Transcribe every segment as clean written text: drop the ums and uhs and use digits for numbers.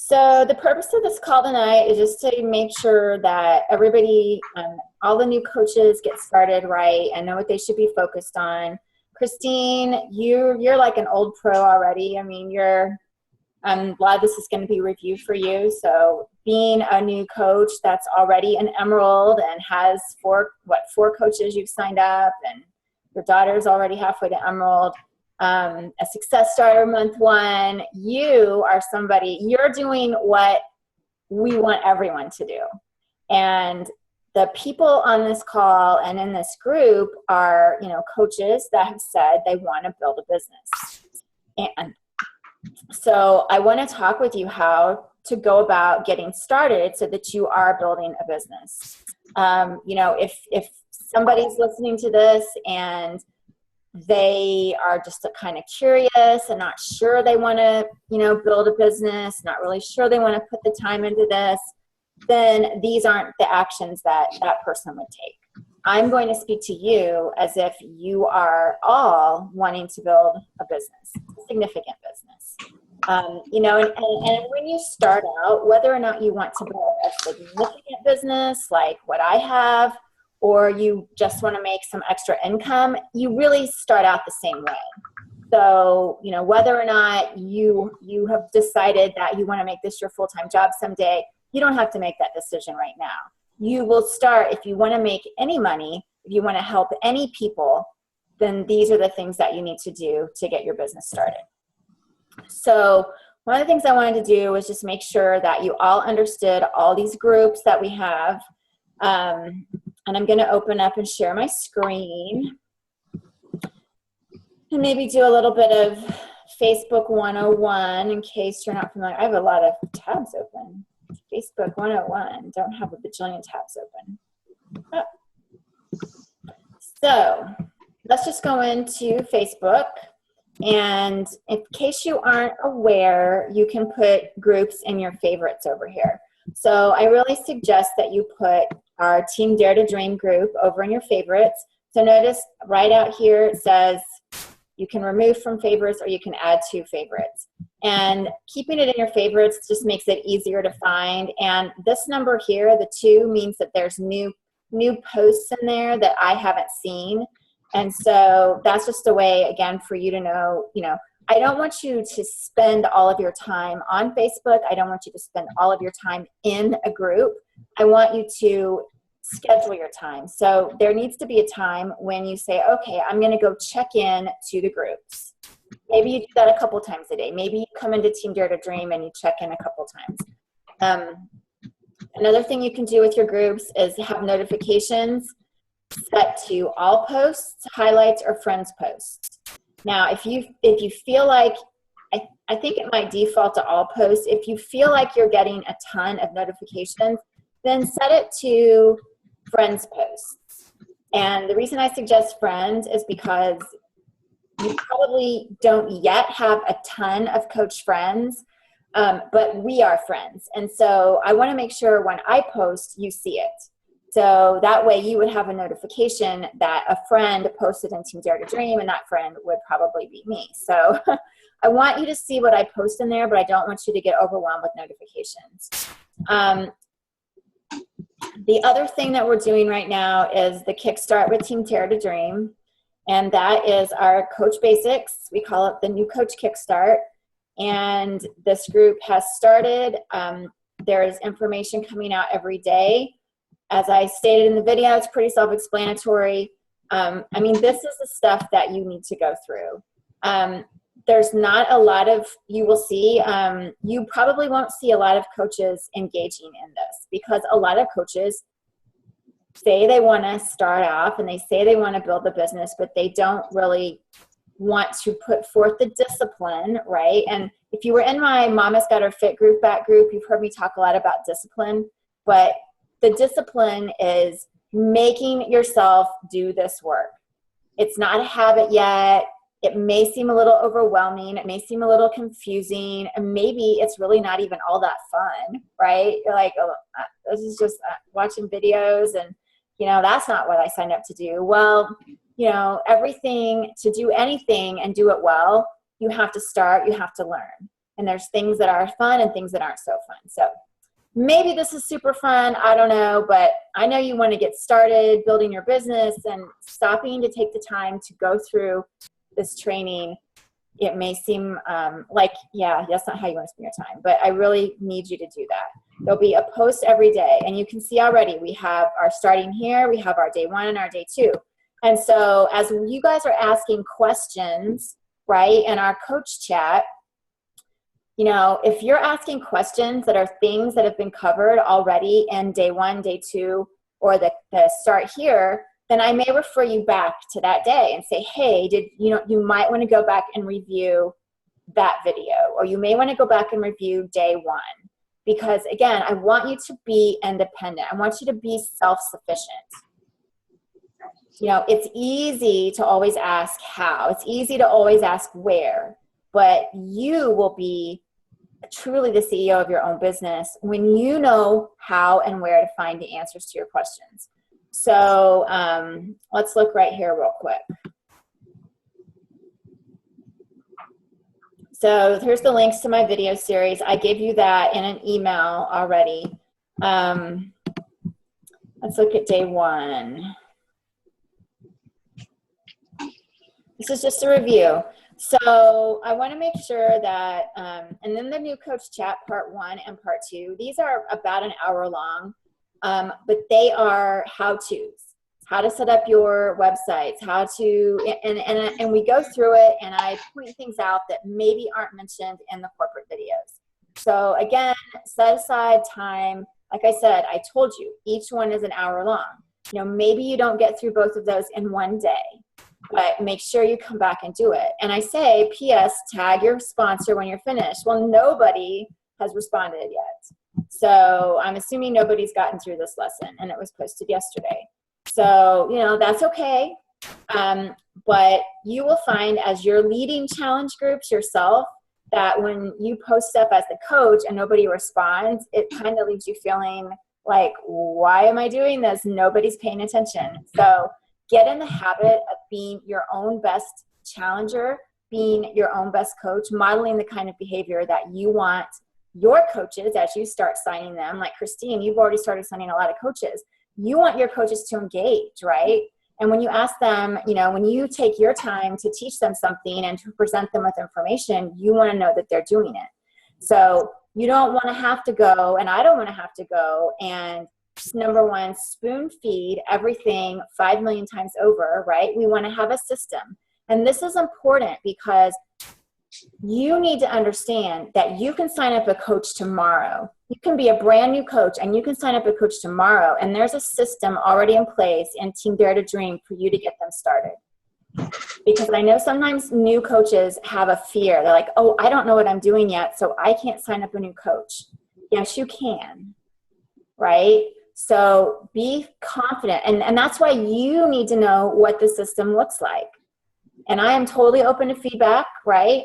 So the purpose of this call tonight is just to make sure that everybody, all the new coaches get started right and know what they should be focused on. Christine, you're like an old pro already. I mean, I'm glad this is going to be review for you. So being a new coach that's already an Emerald and has four coaches you've signed up, and your daughter's already halfway to Emerald, a success starter month one, you are somebody, you're doing what we want everyone to do. And the people on this call and in this group are, coaches that have said they want to build a business. And so I want to talk with you how to go about getting started so that you are building a business. If somebody's listening to this and they are just kind of curious and not sure they want to, build a business, not really sure they want to put the time into this, then these aren't the actions that that person would take. I'm going to speak to you as if you are all wanting to build a business, a significant business. And when you start out, whether or not you want to build a significant business like what I have, or you just want to make some extra income, you really start out the same way. So, whether or not you have decided that you want to make this your full-time job someday, you don't have to make that decision right now. You will start, if you want to make any money, if you want to help any people, then these are the things that you need to do to get your business started. So one of the things I wanted to do was just make sure that you all understood all these groups that we have. And I'm going to open up and share my screen and maybe do a little bit of Facebook 101 in case you're not familiar. I have a lot of tabs open. Facebook 101, don't have a bajillion tabs open. Oh. So let's just go into Facebook. And in case you aren't aware, you can put groups in your favorites over here. So I really suggest that you put our Team Dare to Dream group over in your favorites. So notice right out here it says you can remove from favorites or you can add to favorites. And keeping it in your favorites just makes it easier to find. And this number here, the 2, means that there's new posts in there that I haven't seen. And so that's just a way, again, for you to know, I don't want you to spend all of your time on Facebook. I don't want you to spend all of your time in a group. I want you to schedule your time. So there needs to be a time when you say, okay, I'm going to go check in to the groups. Maybe you do that a couple times a day. Maybe you come into Team Dare to Dream and you check in a couple times. Another thing you can do with your groups is have notifications set to all posts, highlights, or friends posts. Now, if you feel like, I think it might default to all posts. If you feel like you're getting a ton of notifications, then set it to friends posts. And the reason I suggest friends is because you probably don't yet have a ton of coach friends, but we are friends. And so I want to make sure when I post, you see it. So that way you would have a notification that a friend posted in Team Dare to Dream, and that friend would probably be me. So I want you to see what I post in there, but I don't want you to get overwhelmed with notifications. The other thing that we're doing right now is the Kickstart with Team Dare to Dream. And that is our Coach Basics. We call it the New Coach Kickstart. And this group has started. There is information coming out every day. As I stated in the video, it's pretty self-explanatory. This is the stuff that you need to go through. There's not a lot of, you will see, you probably won't see a lot of coaches engaging in this because a lot of coaches say they want to start off and they say they want to build the business, but they don't really want to put forth the discipline, right? And if you were in my Mama's Got Her Fit group, that group, you've heard me talk a lot about discipline, but the discipline is making yourself do this work. It's not a habit yet. It may seem a little overwhelming. It may seem a little confusing. And maybe it's really not even all that fun, right? You're like, oh, this is just watching videos and, that's not what I signed up to do. Well, everything, to do anything and do it well, you have to start, you have to learn. And there's things that are fun and things that aren't so fun. So maybe this is super fun. I don't know, but I know you want to get started building your business, and stopping to take the time to go through this training. It may seem like, yeah, that's not how you want to spend your time, but I really need you to do that. There'll be a post every day, and you can see already we have our starting here, we have our day 1 and our day 2. And so as you guys are asking questions, right, in our coach chat, you know, if you're asking questions that are things that have been covered already in day 1, day 2, or the start here, then I may refer you back to that day and say, hey, you might want to go back and review that video, or you may want to go back and review day 1. Because again, I want you to be independent. I want you to be self-sufficient. You know, it's easy to always ask how. It's easy to always ask where. But you will be truly the CEO of your own business when you know how and where to find the answers to your questions. So let's look right here real quick. So here's the links to my video series. I gave you that in an email already. Let's look at day 1. This is just a review. So I want to make sure that, and then the new coach chat part 1 and part 2, these are about an hour long, but they are how-tos, how to set up your websites, how to, and we go through it, and I point things out that maybe aren't mentioned in the corporate videos. So again, set aside time. Like I said, I told you, each one is an hour long. You know, maybe you don't get through both of those in one day, but make sure you come back and do it. And I say, P.S., tag your sponsor when you're finished. Well, nobody has responded yet. So I'm assuming nobody's gotten through this lesson, and it was posted yesterday. So, you know, that's okay. But you will find as you're leading challenge groups yourself that when you post stuff as the coach and nobody responds, it kind of leaves you feeling like, why am I doing this? Nobody's paying attention. So get in the habit of being your own best challenger, being your own best coach, modeling the kind of behavior that you want your coaches as you start signing them. Like Christine, you've already started signing a lot of coaches. You want your coaches to engage, right? And when you ask them, you know, when you take your time to teach them something and to present them with information, you want to know that they're doing it. So you don't want to have to go, and I don't want to have to go and number one, spoon feed everything 5 million times over, right? We want to have a system. And this is important because you need to understand that you can sign up a coach tomorrow. You can be a brand new coach and you can sign up a coach tomorrow. And there's a system already in place in Team Dare to Dream for you to get them started. Because I know sometimes new coaches have a fear. They're like, oh, I don't know what I'm doing yet, so I can't sign up a new coach. Yes, you can, right? So be confident. And that's why you need to know what the system looks like. And I am totally open to feedback, right?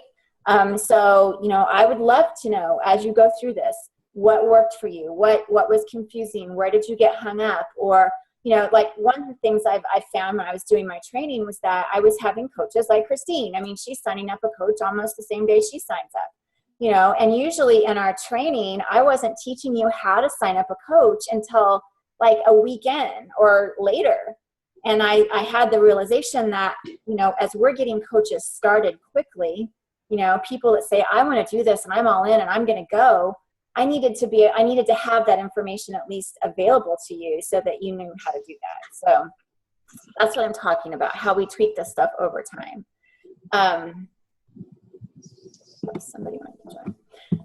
So, you know, I would love to know as you go through this, what worked for you? What was confusing? Where did you get hung up? Or, you know, like one of the things I found when I was doing my training was that I was having coaches like Christine. I mean, she's signing up a coach almost the same day she signs up. You know, and usually in our training, I wasn't teaching you how to sign up a coach until like a weekend or later. And I had the realization that, you know, as we're getting coaches started quickly, you know, people that say, I want to do this and I'm all in and I'm going to go, I needed to have that information at least available to you so that you knew how to do that. So that's what I'm talking about, how we tweak this stuff over time. Somebody wanted to join.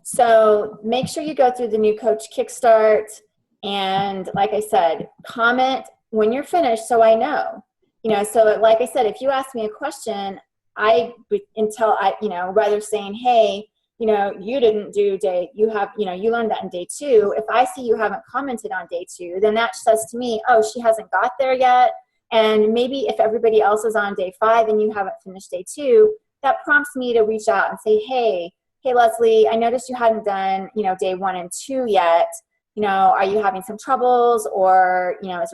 So make sure you go through the new coach kickstart. And like I said, comment when you're finished so I know. You know, so like I said, if you ask me a question, rather saying, hey, you know, you didn't do you learned that in day 2. If I see you haven't commented on day 2, then that says to me, oh, she hasn't got there yet. And maybe if everybody else is on day 5 and you haven't finished day 2, that prompts me to reach out and say, hey, Leslie, I noticed you hadn't done, you know, day 1 and 2 yet. You know, are you having some troubles, or, you know,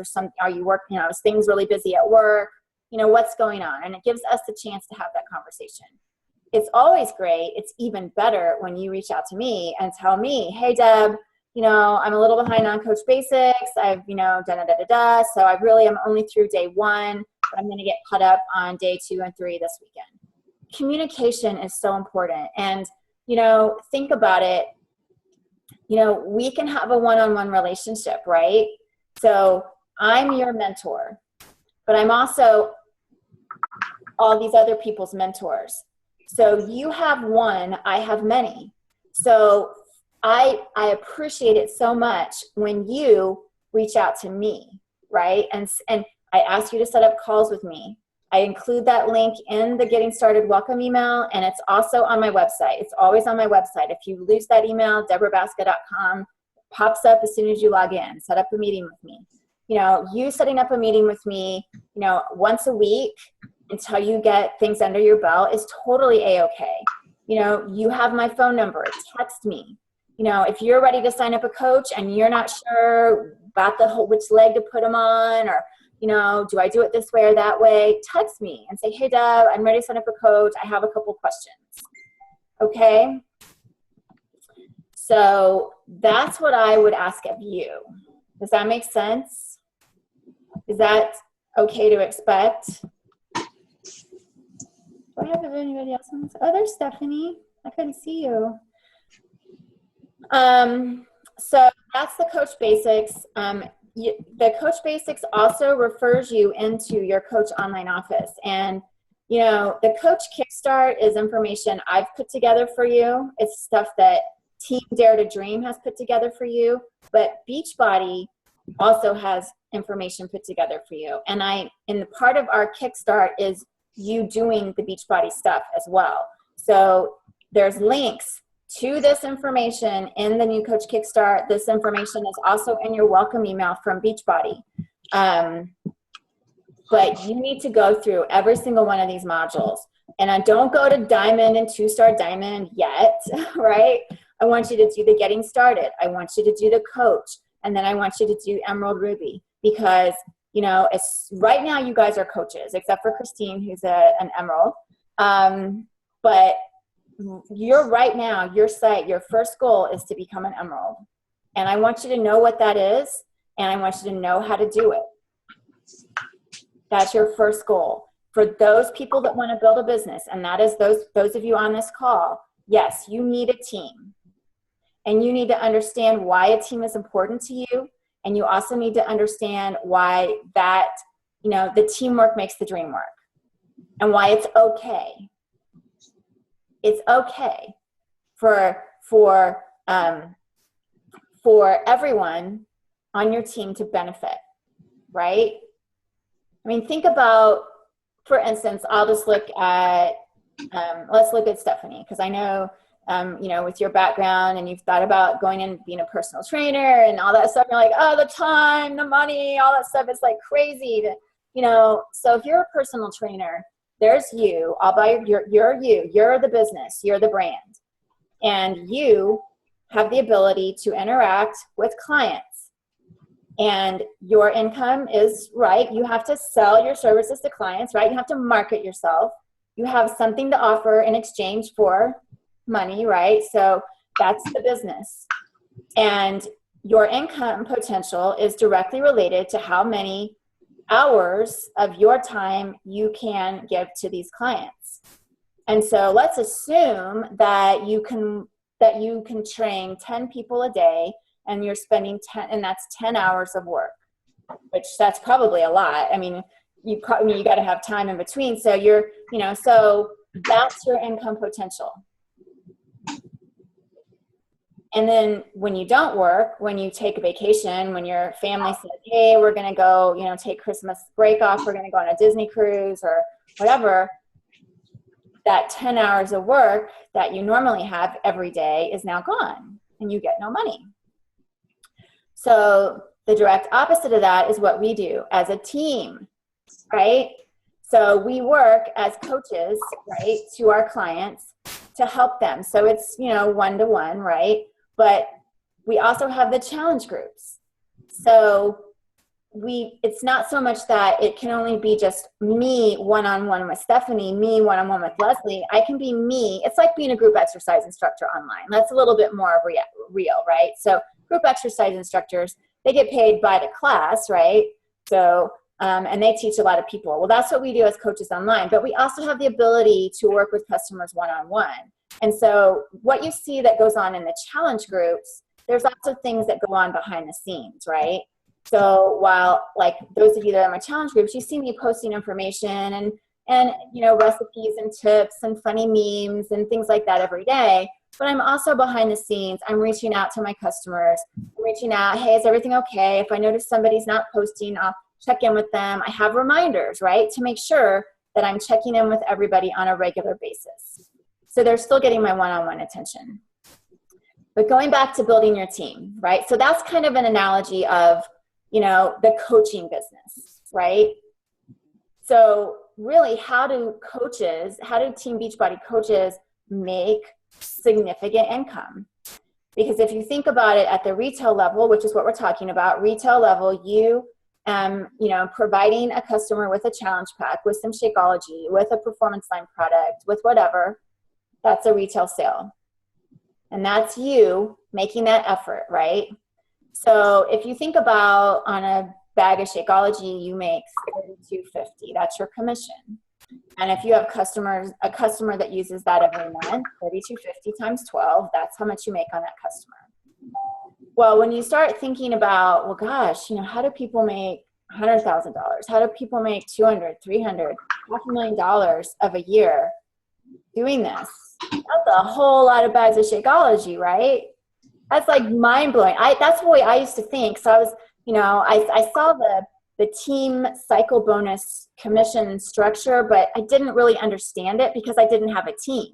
are you working, you know, is things really busy at work? You know, what's going on? And it gives us the chance to have that conversation. it's always great. It's even better when you reach out to me and tell me, hey, Deb, I'm a little behind on Coach Basics. I've, da-da-da-da-da. So I really am only through day 1, but I'm going to get caught up on day 2 and 3 this weekend. Communication is so important. And, think about it. We can have a one-on-one relationship, right? So I'm your mentor, but I'm also all these other people's mentors. So you have one, I have many. So I appreciate it so much when you reach out to me, right? And I ask you to set up calls with me. I include that link in the Getting Started welcome email, and it's also on my website. It's always on my website. If you lose that email, deborahbaska.com, pops up as soon as you log in. Set up a meeting with me. You setting up a meeting with me, once a week until you get things under your belt is totally A-okay. You have my phone number. Text me. If you're ready to sign up a coach and you're not sure about which leg to put them on, or do I do it this way or that way? Text me and say, hey, Deb, I'm ready to sign up a coach. I have a couple questions. Okay? So that's what I would ask of you. Does that make sense? Is that okay to expect? Do I have anybody else on this? Oh, there's Stephanie. I couldn't see you. So that's the Coach Basics. The Coach Basics also refers you into your Coach Online Office. And, the Coach Kickstart is information I've put together for you. It's stuff that Team Dare to Dream has put together for you. But Beachbody also has information put together for you. And the part of our Kickstart is you doing the Beachbody stuff as well. So there's links to this information in the new Coach Kickstart. This information is also in your welcome email from Beachbody. But you need to go through every single one of these modules. And I don't go to Diamond and 2-star Diamond yet, right? I want you to do the Getting Started. I want you to do the Coach. And then I want you to do Emerald Ruby. Because, it's, right now you guys are coaches, except for Christine, who's an Emerald. But you're right now, your first goal is to become an Emerald. And I want you to know what that is, and I want you to know how to do it. That's your first goal. For those people that want to build a business, and that is those of you on this call, yes, you need a team. And you need to understand why a team is important to you. And you also need to understand why that, the teamwork makes the dream work. And why it's okay. It's okay for everyone on your team to benefit, right? I mean, think about, for instance, I'll just look at, let's look at Stephanie, because I know, with your background and you've thought about going and being a personal trainer and all that stuff, you're like, oh, the time, the money, all that stuff, it's like crazy to, so if you're a personal trainer, there's you, you're you, you're the business, you're the brand, and you have the ability to interact with clients. And your income is, right, you have to sell your services to clients, right? You have to market yourself. You have something to offer in exchange for money, right? So that's the business. And your income potential is directly related to how many hours of your time you can give to these clients. And so let's assume that you can train 10 people a day, and you're spending 10, and that's 10 hours of work, which that's probably a lot. I mean, you got to have time in between. So so that's your income potential. And then when you don't work, when you take a vacation, when your family says, hey, we're going to go, take Christmas break off, we're going to go on a Disney cruise or whatever, that 10 hours of work that you normally have every day is now gone, and you get no money. So the direct opposite of that is what we do as a team, right? So we work as coaches, right, to our clients to help them. So it's, one-to-one, right? But we also have the challenge groups. So it's not so much that it can only be just me one-on-one with Stephanie, me one-on-one with Leslie. I can be me. It's like being a group exercise instructor online. That's a little bit more real, right? So group exercise instructors, they get paid by the class, right? So, and they teach a lot of people. Well, that's what we do as coaches online, but we also have the ability to work with customers one-on-one. And so what you see that goes on in the challenge groups, there's lots of things that go on behind the scenes, right? So while, like, those of you that are in my challenge groups, you see me posting information and you know, recipes and tips and funny memes and things like that every day. But I'm also behind the scenes. I'm reaching out to my customers. I'm reaching out, hey, is everything okay? If I notice somebody's not posting, I'll check in with them. I have reminders, right, to make sure that I'm checking in with everybody on a regular basis. So they're still getting my one-on-one attention. But going back to building your team, right? So that's kind of an analogy of, you know, the coaching business, right? So really, how do Team Beachbody coaches make significant income? Because if you think about it at the retail level, which is what we're talking about, retail level, you know, providing a customer with a challenge pack, with some Shakeology, with a performance line product, with whatever, that's a retail sale. And that's you making that effort, right? So if you think about on a bag of Shakeology, you make $32.50. That's your commission. And if you have a customer that uses that every month, $32.50 times 12, that's how much you make on that customer. Well, when you start thinking about, well, gosh, you know, how do people make $100,000? How do people make $200,000, $300,000, $500,000 of a year doing this? That's a whole lot of bags of Shakeology, right? That's like mind-blowing. That's the way I used to think. So I was, you know, I saw the team cycle bonus commission structure, but I didn't really understand it because I didn't have a team,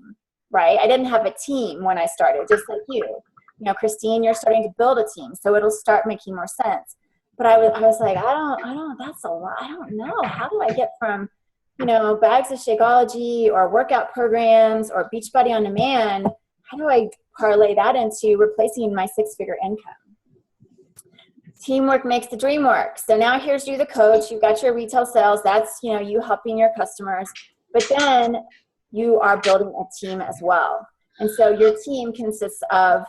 right? I didn't have a team when I started, just like you. You know, Christine, you're starting to build a team, so it'll start making more sense. But I was like, that's a lot. I don't know. How do I get from, you know, bags of Shakeology or workout programs or Beachbody on Demand, how do I parlay that into replacing my six-figure income? Teamwork makes the dream work. So now here's you, the coach. You've got your retail sales. That's, you know, you helping your customers. But then you are building a team as well. And so your team consists of,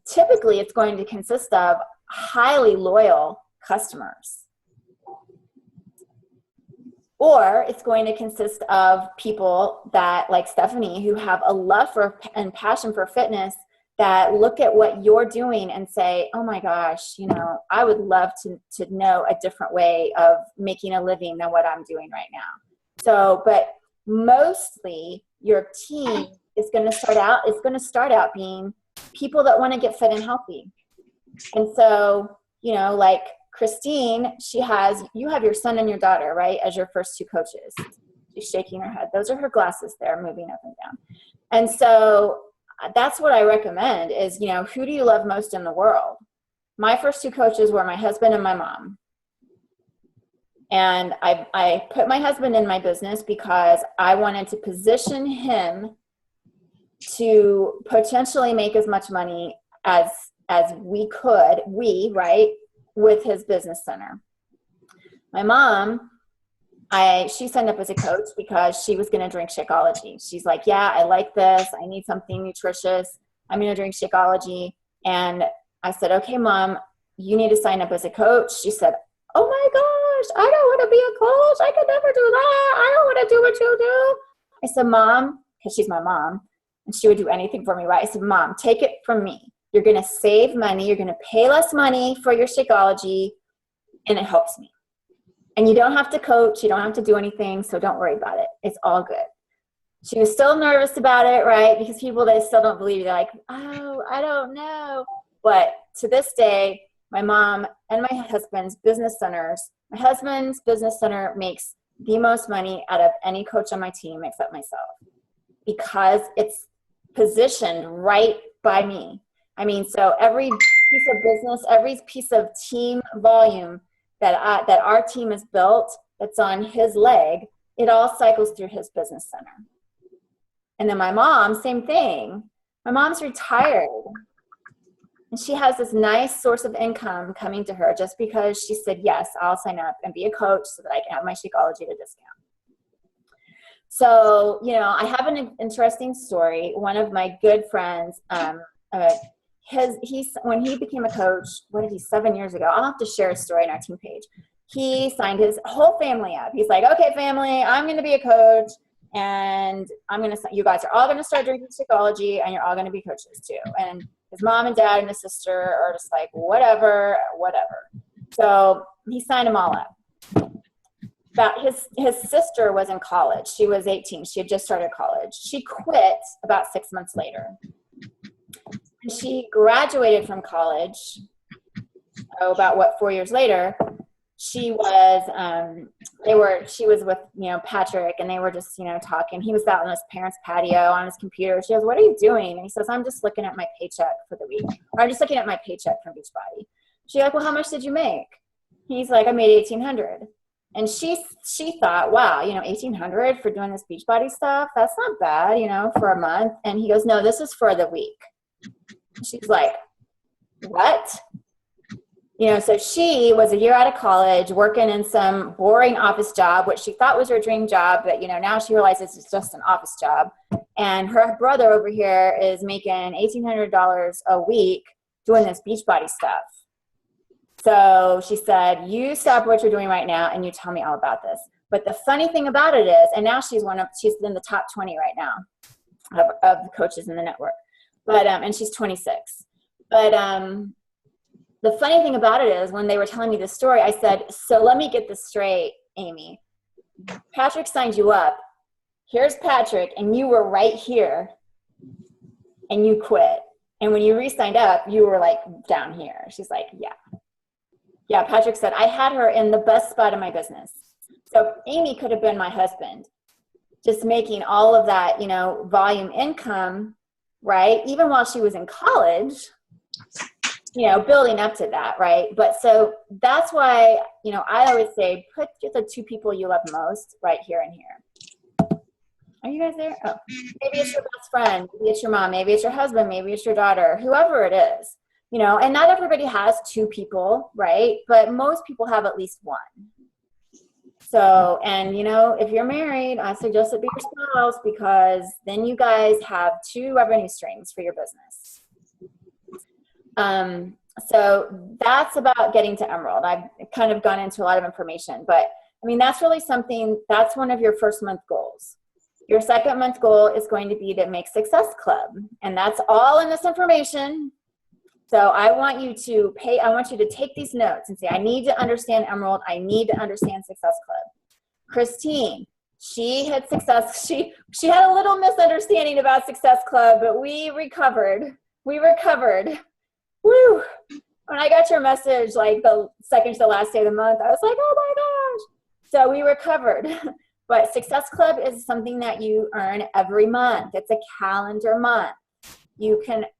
typically it's going to consist of highly loyal customers. Or it's going to consist of people that, like Stephanie, who have a love for and passion for fitness, that look at what you're doing and say, oh my gosh, you know, I would love to know a different way of making a living than what I'm doing right now. So, but mostly your team is going to start out being people that want to get fit and healthy. And so, you know, like Christine, you have your son and your daughter, right, as your first two coaches. She's shaking her head. Those are her glasses there, moving up and down. And so that's what I recommend is, you know, who do you love most in the world? My first two coaches were my husband and my mom. And I put my husband in my business because I wanted to position him to potentially make as much money as we could, right, with his business center. My mom, she signed up as a coach because she was going to drink Shakeology. She's like, yeah, I like this. I need something nutritious. I'm going to drink Shakeology. And I said, okay, Mom, you need to sign up as a coach. She said, oh my gosh, I don't want to be a coach. I could never do that. I don't want to do what you do. I said, Mom, because she's my mom, and she would do anything for me, right? I said, Mom, take it from me. You're going to save money. You're going to pay less money for your Shakeology, and it helps me. And you don't have to coach. You don't have to do anything, so don't worry about it. It's all good. She was still nervous about it, right? Because people that still don't believe you, they're like, oh, I don't know. But to this day, my mom and my husband's business centers, my husband's business center makes the most money out of any coach on my team except myself, because it's positioned right by me. I mean, so every piece of business, every piece of team volume that our team has built that's on his leg, it all cycles through his business center. And then my mom, same thing. My mom's retired. And she has this nice source of income coming to her just because she said, yes, I'll sign up and be a coach so that I can have my Shakeology at a discount. So, you know, I have an interesting story. One of my good friends, when he became a coach, 7 years ago? I'll have to share a story on our team page. He signed his whole family up. He's like, okay, family, I'm going to be a coach, and you guys are all going to start drinking Shakeology, and you're all going to be coaches too. And his mom and dad and his sister are just like, whatever. So he signed them all up. But his sister was in college. She was 18. She had just started college. She quit about 6 months later. And she graduated from college, about 4 years later. She was with, Patrick, and they were just, talking. He was out on his parents' patio on his computer. She goes, what are you doing? And he says, I'm just looking at my paycheck for the week. Or I'm just looking at my paycheck from Beachbody. She's like, well, how much did you make? He's like, I made $1,800. And she thought, wow, $1,800 for doing this Beachbody stuff, that's not bad, for a month. And he goes, no, this is for the week. She's like, what? So she was a year out of college working in some boring office job, which she thought was her dream job, but now she realizes it's just an office job. And her brother over here is making $1,800 a week doing this Beachbody stuff. So she said, you stop what you're doing right now and you tell me all about this. But the funny thing about it is, and now she's in the top 20 right now of the coaches in the network. But and she's 26. But the funny thing about it is, when they were telling me this story, I said, so let me get this straight, Amy. Patrick signed you up. Here's Patrick, and you were right here, and you quit. And when you re-signed up, you were like down here. She's like, yeah. Yeah, Patrick said, I had her in the best spot of my business. So Amy could have been my husband, just making all of that, volume income, right? Even while she was in college, building up to that, right? But so that's why, I always say, put the two people you love most right here and here. Are you guys there? Oh, maybe it's your best friend, maybe it's your mom, maybe it's your husband, maybe it's your daughter, whoever it is. And not everybody has two people, right? But most people have at least one. So, and if you're married, I suggest it be your spouse, because then you guys have two revenue streams for your business. So that's about getting to Emerald. I've kind of gone into a lot of information, but that's really that's one of your first month goals. Your second month goal is going to be to make Success Club, and that's all in this information. So I want you to take these notes and say, I need to understand Emerald. I need to understand Success Club. Christine, she had success. She had a little misunderstanding about Success Club, but we recovered. Woo. When I got your message, like the second to the last day of the month, I was like, oh my gosh. So we recovered. But Success Club is something that you earn every month. It's a calendar month.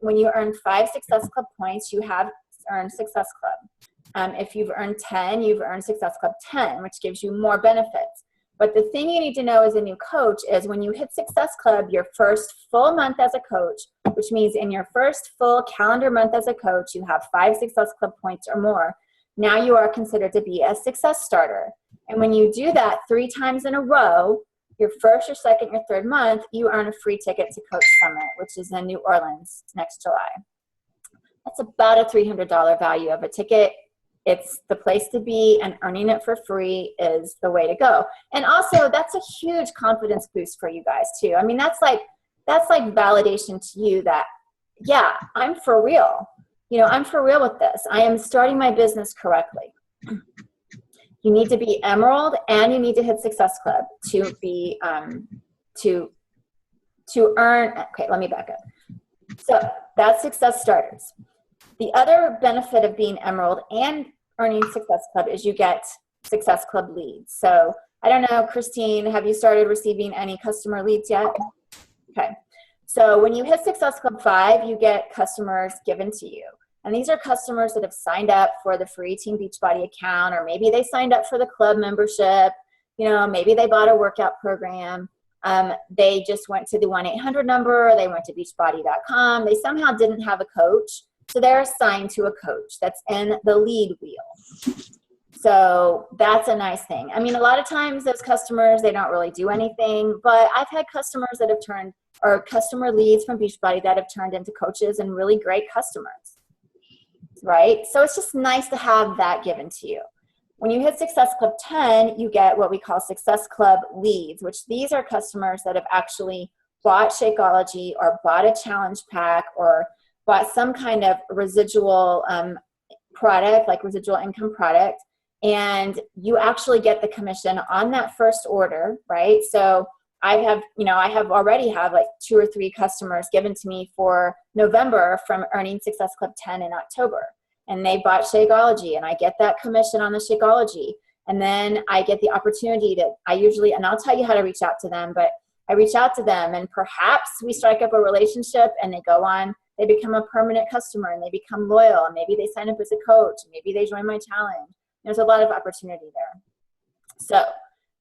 When you earn 5 Success Club points, you have earned Success Club. If you've earned 10, you've earned Success Club 10, which gives you more benefits. But the thing you need to know as a new coach is, when you hit Success Club, your first full month as a coach, which means in your first full calendar month as a coach, you have 5 Success Club points or more. Now you are considered to be a success starter. And when you do that 3 times in a row, your first, your second, your third month, you earn a free ticket to Coach Summit, which is in New Orleans next July. That's about a $300 value of a ticket. It's the place to be, and earning it for free is the way to go. And also, that's a huge confidence boost for you guys too. That's like validation to you that, yeah, I'm for real. I'm for real with this. I am starting my business correctly. You need to be Emerald, and you need to hit Success Club to be to earn. Okay, let me back up. So that's Success Starters. The other benefit of being Emerald and earning Success Club is you get Success Club leads. So I don't know, Christine, have you started receiving any customer leads yet? Okay. So when you hit Success Club 5, you get customers given to you. And these are customers that have signed up for the free Team Beachbody account, or maybe they signed up for the club membership. Maybe they bought a workout program. They just went to the 1-800 number. They went to beachbody.com. They somehow didn't have a coach. So they're assigned to a coach that's in the lead wheel. So that's a nice thing. I mean, a lot of times those customers, they don't really do anything, but I've had customers that have turned, or customer leads from Beachbody that have turned into coaches and really great customers, right? So it's just nice to have that given to you. When you hit Success Club 10, you get what we call Success Club leads, which these are customers that have actually bought Shakeology or bought a challenge pack or bought some kind of residual product, like residual income product, and you actually get the commission on that first order, right? So I have already have like 2 or 3 customers given to me for November from earning Success Club 10 in October. And they bought Shakeology, and I get that commission on the Shakeology. And then I get the opportunity to, and I'll tell you how to reach out to them, but I reach out to them and perhaps we strike up a relationship and they go on, they become a permanent customer and they become loyal, and maybe they sign up as a coach, maybe they join my challenge. There's a lot of opportunity there. So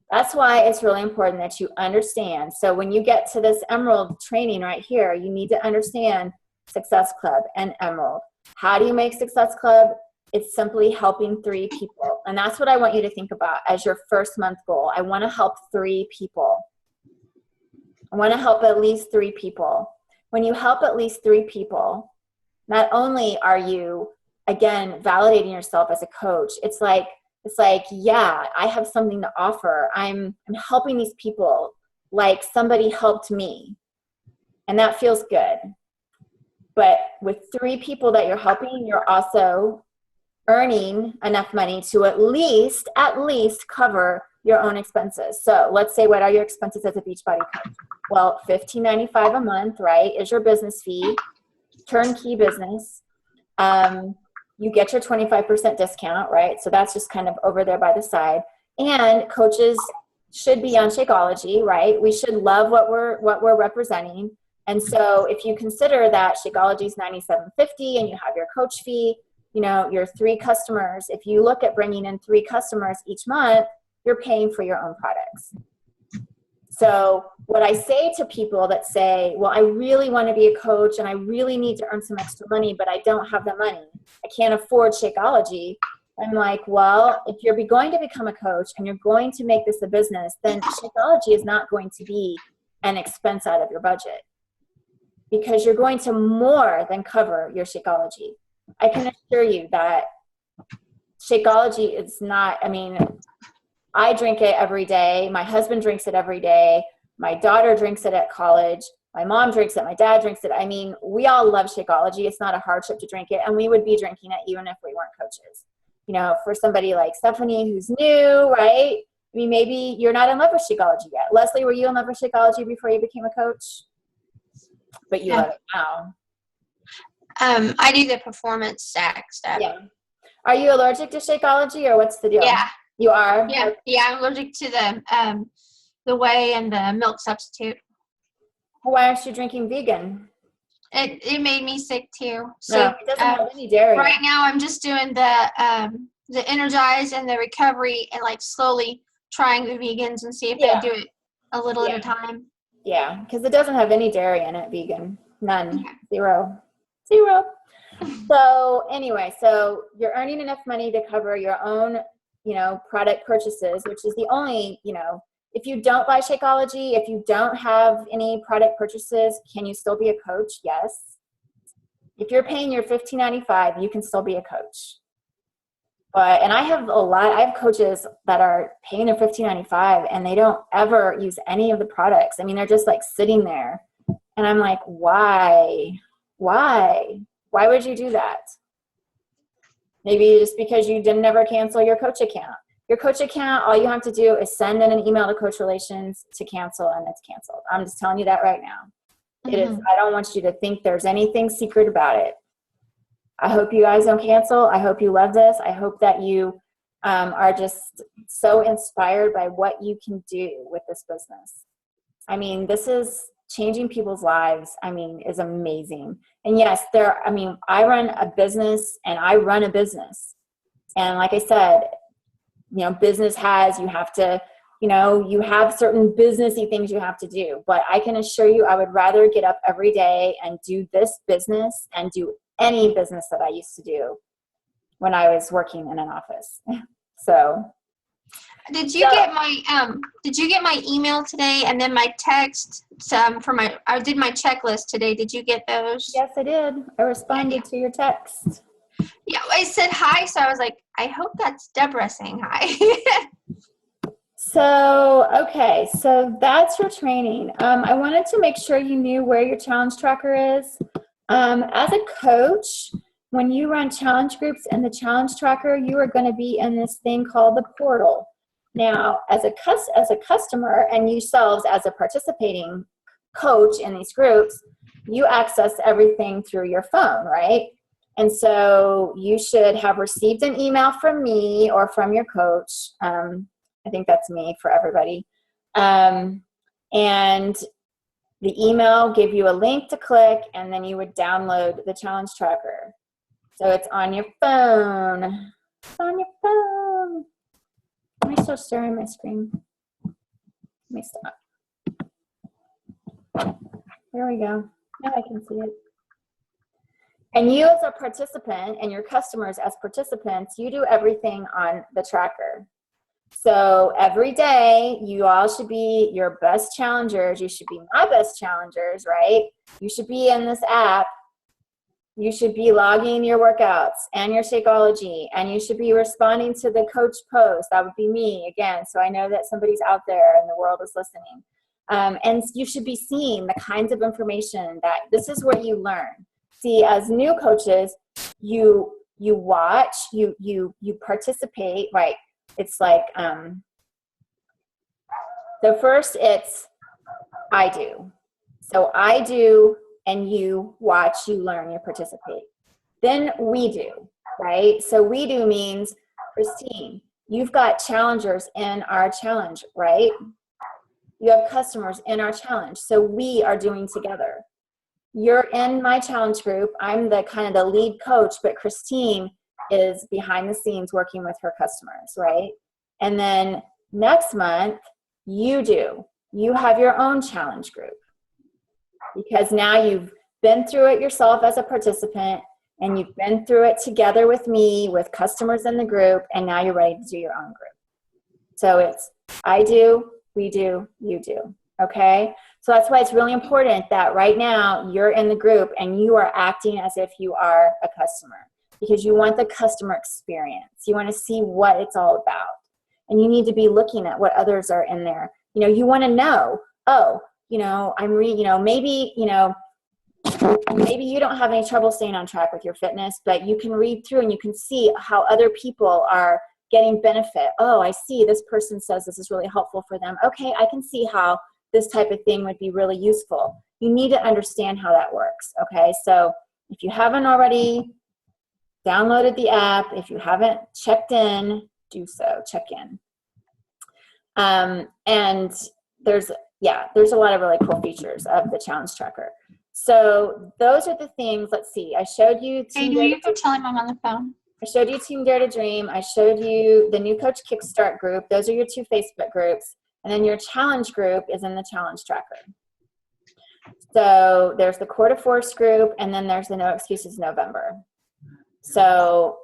that's why it's really important that you understand. So when you get to this Emerald training right here, you need to understand Success Club and Emerald. How do you make Success Club? It's simply helping 3 people. And that's what I want you to think about as your first month goal. I want to help 3 people. I want to help at least 3 people. When you help at least 3 people, not only are you, again, validating yourself as a coach, it's like, yeah, I have something to offer. I'm helping these people like somebody helped me. And that feels good. But with 3 people that you're helping, you're also earning enough money to at least cover your own expenses. So let's say, what are your expenses as a Beachbody coach? Well, $15.95 a month, right, is your business fee, turnkey business. You get your 25% discount, right? So that's just kind of over there by the side. And coaches should be on Shakeology, right? We should love what we're representing. And so if you consider that Shakeology is $97.50 and you have your coach fee, your 3 customers, if you look at bringing in 3 customers each month, you're paying for your own products. So what I say to people that say, well, I really want to be a coach and I really need to earn some extra money, but I don't have the money, I can't afford Shakeology. I'm like, well, if you're going to become a coach and you're going to make this a business, then Shakeology is not going to be an expense out of your budget, because you're going to more than cover your Shakeology. I can assure you that Shakeology is not, I drink it every day. My husband drinks it every day. My daughter drinks it at college. My mom drinks it. My dad drinks it. We all love Shakeology. It's not a hardship to drink it. And we would be drinking it even if we weren't coaches. For somebody like Stephanie who's new, right? Maybe you're not in love with Shakeology yet. Leslie, were you in love with Shakeology before you became a coach? But you love it now. I do the performance stack stuff. Yeah. Are you allergic to Shakeology, or what's the deal? Yeah. You are? Yeah. Yeah, I'm allergic to the whey and the milk substitute. Why aren't you drinking vegan? It made me sick too. So no, it doesn't have any dairy. Right now I'm just doing the Energize and the recovery and like slowly trying the vegans and see if I do it a little at a time. Yeah, because it doesn't have any dairy in it, vegan. None. Yeah. Zero. So anyway, so you're earning enough money to cover your own, product purchases, which is the only, if you don't buy Shakeology, if you don't have any product purchases, can you still be a coach? Yes. If you're paying your $15.95, you can still be a coach. And I have coaches that are paying their $15.95 and they don't ever use any of the products. They're just like sitting there. And I'm like, why? Why would you do that? Maybe just because you didn't ever cancel your coach account. Your coach account, all you have to do is send in an email to Coach Relations to cancel, and it's canceled. I'm just telling you that right now. Mm-hmm. It is. I don't want you to think there's anything secret about it. I hope you guys don't cancel. I hope you love this. I hope that you are just so inspired by what you can do with this business. This is changing people's lives, is amazing. And yes, I run a business and I run a business. And like I said, business you have to, you have certain businessy things you have to do. But I can assure you, I would rather get up every day and do this business and do any business that I used to do when I was working in an office. So did you get my email today and then my text I did my checklist today. Did you get those? Yes, I did. I responded to your text. Yeah, I said hi, so I was like, I hope that's Deborah saying hi. So, okay, so that's your training. I wanted to make sure you knew where your challenge tracker is. As a coach, when you run challenge groups in the challenge tracker, you are going to be in this thing called the portal. Now, as a customer and yourselves as a participating coach in these groups, you access everything through your phone, right? And so you should have received an email from me or from your coach. I think that's me for everybody. And the email gave you a link to click, and then you would download the challenge tracker. So it's on your phone. It's on your phone. Am I still sharing my screen? Let me stop. There we go. Now I can see it. And you as a participant and your customers as participants, you do everything on the tracker. So every day, you all should be your best challengers. You should be my best challengers, right? You should be in this app. You should be logging your workouts and your Shakeology, and you should be responding to the coach post. That would be me, again, so I know that somebody's out there and the world is listening. And you should be seeing the kinds of information that this is where you learn. See, as new coaches, you watch, you participate, right? It's like, so first it's I do. So I do, and you watch, you learn, you participate. Then we do, right? So we do means, Christine, you've got challengers in our challenge, right? You have customers in our challenge. So we are doing together. You're in my challenge group. I'm the kind of the lead coach, but Christine is behind the scenes working with her customers, right? And then next month, you have your own challenge group, because now you've been through it yourself as a participant, and you've been through it together with me, with customers in the group, and now you're ready to do your own group. So it's I do, we do, you do, okay? So that's why it's really important that right now you're in the group and you are acting as if you are a customer, because you want the customer experience. You want to see what it's all about. And you need to be looking at what others are in there. You know, you want to know, oh, maybe you don't have any trouble staying on track with your fitness, but you can read through and you can see how other people are getting benefit. Oh, I see this person says this is really helpful for them. Okay, I can see how this type of thing would be really useful. You need to understand how that works, okay? So if you haven't already downloaded the app, if you haven't checked in, do so, check in. And there's a lot of really cool features of the challenge tracker. So those are the things. Let's see. I showed you. Hey, do you go tell him I'm on the phone? I showed you Team Dare to Dream. I showed you the New Coach Kickstart group. Those are your 2 Facebook groups. And then your challenge group is in the challenge tracker. So there's the Core to Force group, and then there's the No Excuses November. So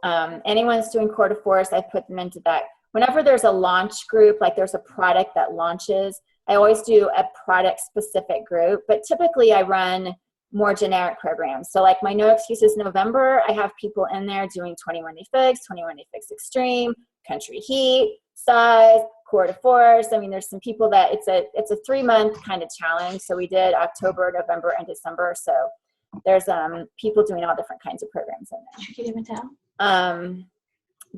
anyone's doing Core to Force, I put them into that. Whenever there's a launch group, like there's a product that launches, I always do a product-specific group, but typically I run more generic programs. So like my No Excuses November, I have people in there doing 21 Day Fix, 21 Day Fix Extreme, Country Heat, Size, Core to Force. I mean, there's some people that it's a 3-month kind of challenge. So we did October, November, and December. So there's people doing all different kinds of programs in there. You can even tell.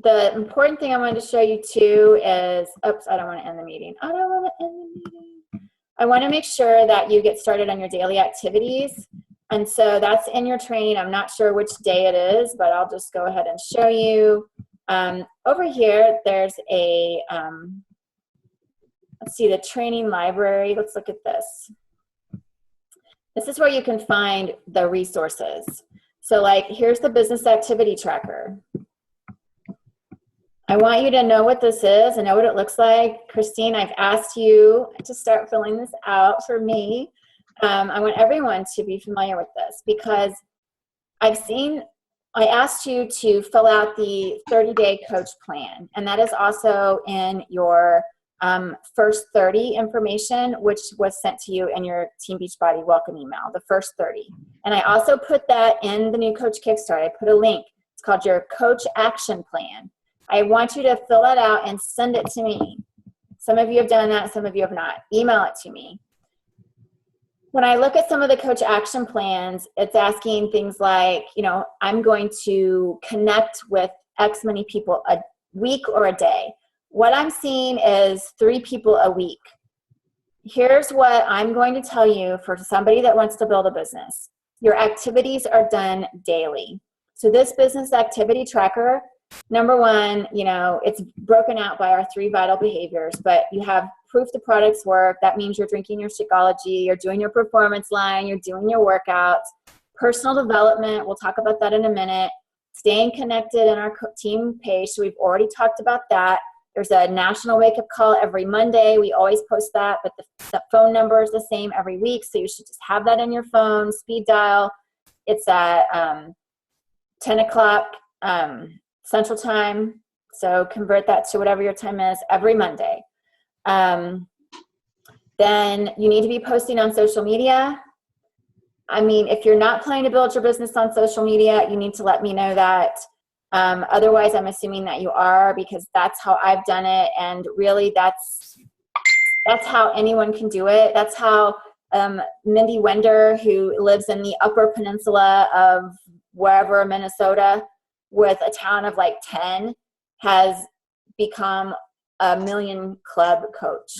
The important thing I wanted to show you too is, oops, I don't want to end the meeting. I want to make sure that you get started on your daily activities. And so that's in your training. I'm not sure which day it is, but I'll just go ahead and show you. Over here, there's a, let's see, the training library. Let's look at this. This is where you can find the resources. So like, here's the business activity tracker. I want you to know what this is and know what it looks like. Christine, I've asked you to start filling this out for me. I want everyone to be familiar with this, because I asked you to fill out the 30-day coach plan, and that is also in your first 30 information, which was sent to you in your Team Beachbody welcome email, the first 30. And I also put that in the new Coach Kickstart. I put a link. It's called your Coach Action Plan. I want you to fill that out and send it to me. Some of you have done that, some of you have not. Email it to me. When I look at some of the coach action plans, it's asking things like, I'm going to connect with X many people a week or a day. What I'm seeing is 3 people a week. Here's what I'm going to tell you for somebody that wants to build a business. Your activities are done daily. So this business activity tracker, number one, it's broken out by our 3 vital behaviors, but you have proof the products work. That means you're drinking your Shakeology, you're doing your performance line, you're doing your workouts, personal development. We'll talk about that in a minute. Staying connected in our team page. So we've already talked about that. There's a national wake-up call every Monday. We always post that, but the phone number is the same every week. So you should just have that in your phone, speed dial. It's at 10 o'clock Central Time. So convert that to whatever your time is every Monday. Then you need to be posting on social media. If you're not planning to build your business on social media, you need to let me know that. Otherwise, I'm assuming that you are, because that's how I've done it. And really that's how anyone can do it. That's how Mindy Wender, who lives in the Upper Peninsula of wherever, Minnesota, with a town of like 10, has become a $1 million club coach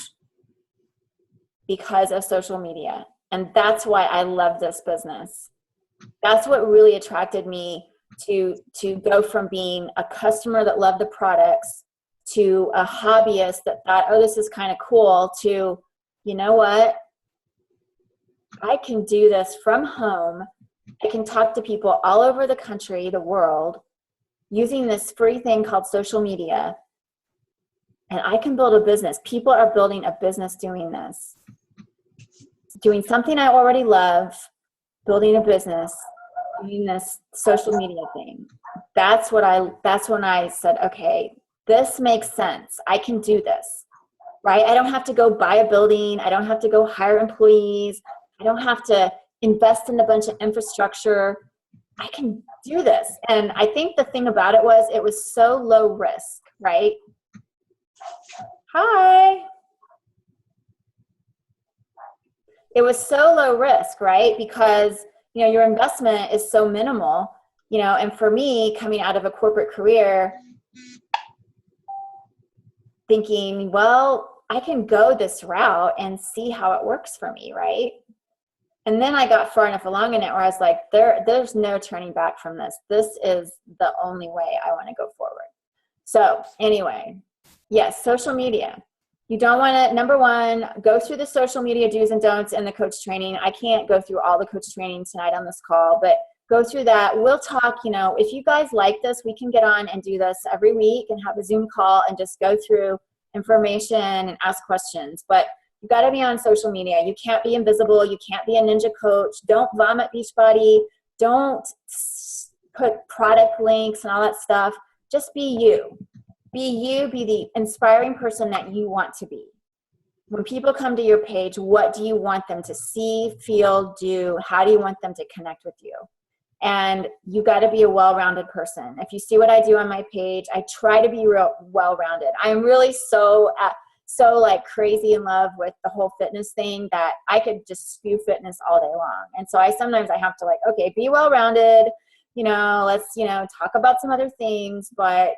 because of social media. And that's why I love this business. That's what really attracted me to go from being a customer that loved the products to a hobbyist that thought, oh, this is kind of cool, to, you know what? I can do this from home. I can talk to people all over the country, the world, using this free thing called social media. And I can build a business. People are building a business doing this. Doing something I already love, building a business, doing this social media thing. That's when I said, okay, this makes sense. I can do this, right? I don't have to go buy a building. I don't have to go hire employees. I don't have to invest in a bunch of infrastructure. I can do this. And I think the thing about it was so low risk, right? Hi. It was so low risk, right? Because, your investment is so minimal, and for me, coming out of a corporate career, thinking, well, I can go this route and see how it works for me, right? And then I got far enough along in it where I was like, there's no turning back from this. This is the only way I want to go forward. So anyway, yes, social media. You don't want to, number one, go through the social media do's and don'ts in the coach training. I can't go through all the coach training tonight on this call, but go through that. We'll talk, if you guys like this, we can get on and do this every week and have a Zoom call and just go through information and ask questions. But you got to be on social media. You can't be invisible. You can't be a ninja coach. Don't vomit Beachbody. Don't put product links and all that stuff. Just be you. Be you, be the inspiring person that you want to be. When people come to your page, what do you want them to see, feel, do? How do you want them to connect with you? And you got to be a well-rounded person. If you see what I do on my page, I try to be real well-rounded. I'm really so like crazy in love with the whole fitness thing that I could just spew fitness all day long. And so sometimes I have to okay, be well-rounded, let's, talk about some other things, but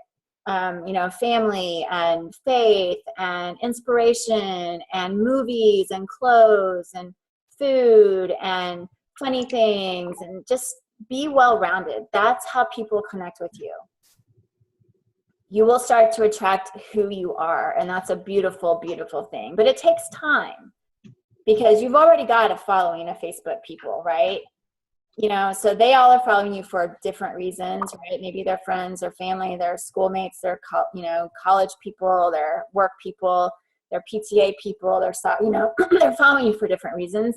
family and faith and inspiration and movies and clothes and food and funny things, and just be well-rounded. That's how people connect with you. You will start to attract who you are, and that's a beautiful, beautiful thing. But it takes time, because you've already got a following of Facebook people, right? So they all are following you for different reasons, right? Maybe they're friends or family, they're schoolmates, they're college people, they're work people, they're PTA people, they're they're following you for different reasons.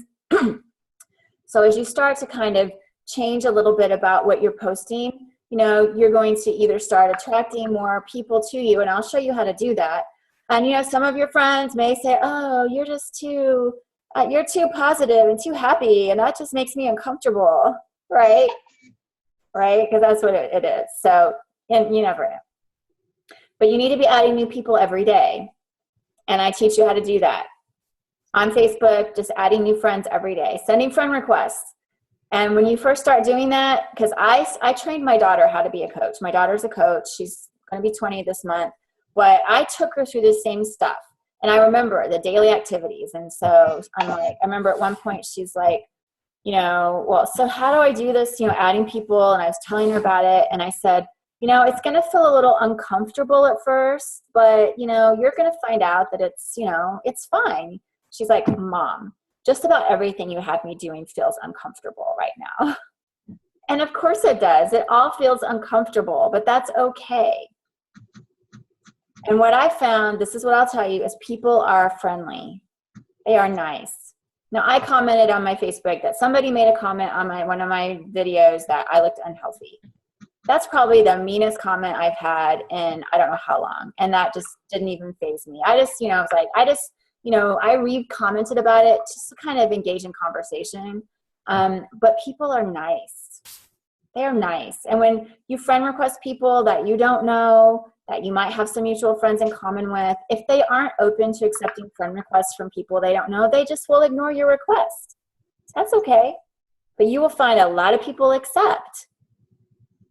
So as you start to kind of change a little bit about what you're posting, you know, you're going to either start attracting more people to you, and I'll show you how to do that. And, you know, some of your friends may say, oh, you're just too positive and too happy, and that just makes me uncomfortable, right? Right? Because that's what it is. So, and you never know. But you need to be adding new people every day. And I teach you how to do that. On Facebook, just adding new friends every day, sending friend requests. And when you first start doing that, because I trained my daughter how to be a coach. My daughter's a coach. She's going to be 20 this month. But I took her through the same stuff. And I remember the daily activities. And so I'm like, I remember at one point she's like, you know, well, so how do I do this? You know, adding people. And I was telling her about it. And I said, you know, it's going to feel a little uncomfortable at first, but, you know, you're going to find out that it's, you know, it's fine. She's like, Mom, just about everything you have me doing feels uncomfortable right now. And of course it does. It all feels uncomfortable, but that's okay. And what I found, this is what I'll tell you, is people are friendly. They are nice. Now, I commented on my Facebook that somebody made a comment on one of my videos that I looked unhealthy. That's probably the meanest comment I've had in I don't know how long. And that just didn't even faze me. I just, you know, I was like, I re-commented about it just to kind of engage in conversation. But people are nice. They're nice. And when you friend request people that you don't know, that you might have some mutual friends in common with, if they aren't open to accepting friend requests from people they don't know, they just will ignore your request. That's okay. But you will find a lot of people accept.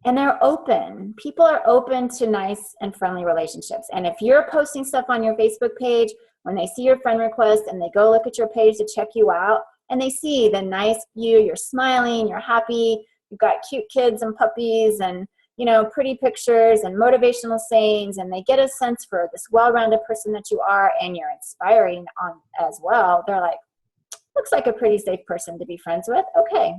And they're open. People are open to nice and friendly relationships. And if you're posting stuff on your Facebook page, when they see your friend request and they go look at your page to check you out, and they see the nice you, you're smiling, you're happy, you've got cute kids and puppies and, you know, pretty pictures and motivational sayings, and they get a sense for this well-rounded person that you are, and you're inspiring on as well, they're like, looks like a pretty safe person to be friends with. Okay.